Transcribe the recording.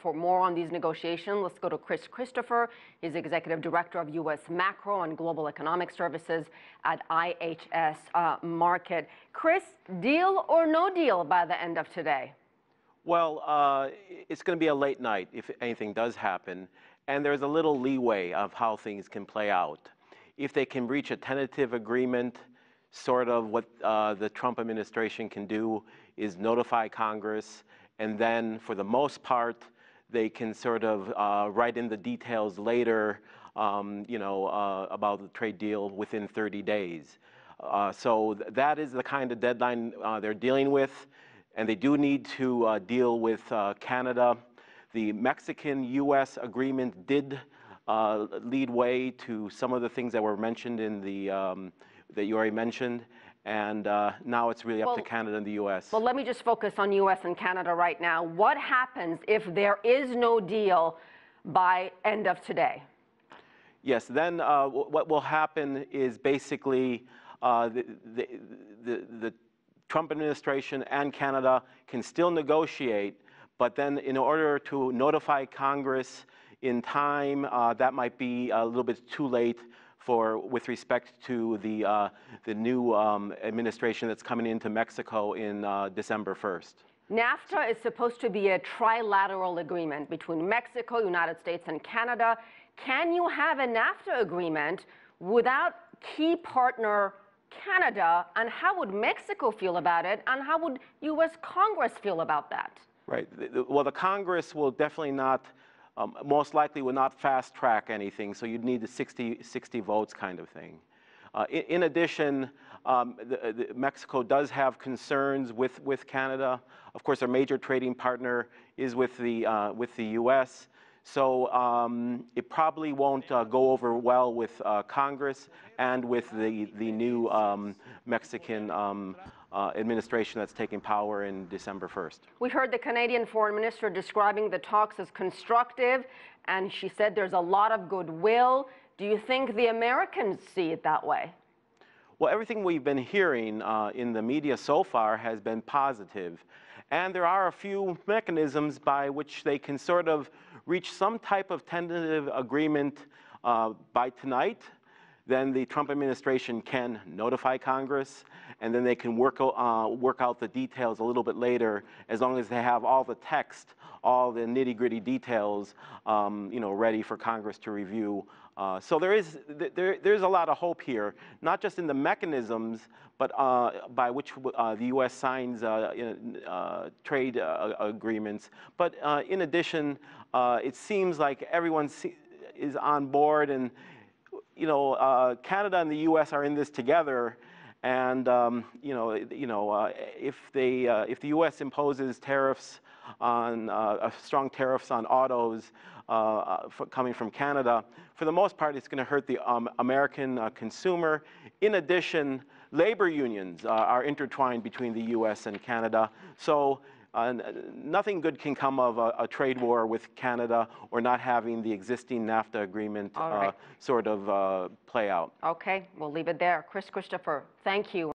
For more on these negotiations, let's go to Chris Christopher. He's Executive Director of U.S. Macro and Global Economic Services at IHS Markit. Chris, deal or no deal by the end of today? Well, it's going to be a late night if anything does happen, and there's a little leeway of how things can play out. If they can reach a tentative agreement, sort of what the Trump administration can do is notify Congress, and then for the most part, they can sort of write in the details later, about the trade deal within 30 days. So that is the kind of deadline they're dealing with, and they do need to deal with Canada. The Mexican-U.S. agreement did lead way to some of the things that were mentioned in the that you already mentioned. And now it's really up to Canada and the U.S. Well, let me just focus on U.S. and Canada right now. What happens if there is no deal by end of today? Yes, then what will happen is basically the Trump administration and Canada can still negotiate, but then in order to notify Congress in time, that might be a little bit too late with respect to the new administration that's coming into Mexico in December 1st. NAFTA is supposed to be a trilateral agreement between Mexico, United States, and Canada. Can you have a NAFTA agreement without key partner Canada? And how would Mexico feel about it? And how would U.S. Congress feel about that? Right. Well, the Congress will definitely not, most likely will not fast track anything. So you'd need the 60 votes kind of thing. In addition, Mexico does have concerns with Canada. Of course, our major trading partner is with the U.S. So it probably won't go over well with Congress and with the new Mexican administration that's taking power in December 1st. We heard the Canadian Foreign Minister describing the talks as constructive, and she said there's a lot of goodwill. Do you think the Americans see it that way? Well, everything we've been hearing in the media so far has been positive. And there are a few mechanisms by which they can sort of reach some type of tentative agreement by tonight. Then the Trump administration can notify Congress, and then they can work out the details a little bit later, as long as they have all the text, all the nitty-gritty details, ready for Congress to review. So there's a lot of hope here, not just in the mechanisms, but by which the U.S. signs trade agreements. But in addition, it seems like everyone is on board, and Canada and the U.S. are in this together, and if the U.S. imposes tariffs on strong tariffs on autos coming from Canada, for the most part, it's going to hurt the American consumer. In addition, labor unions are intertwined between the U.S. and Canada, so nothing good can come of a trade war with Canada or not having the existing NAFTA agreement sort of play out. Okay, we'll leave it there. Chris Christopher, thank you.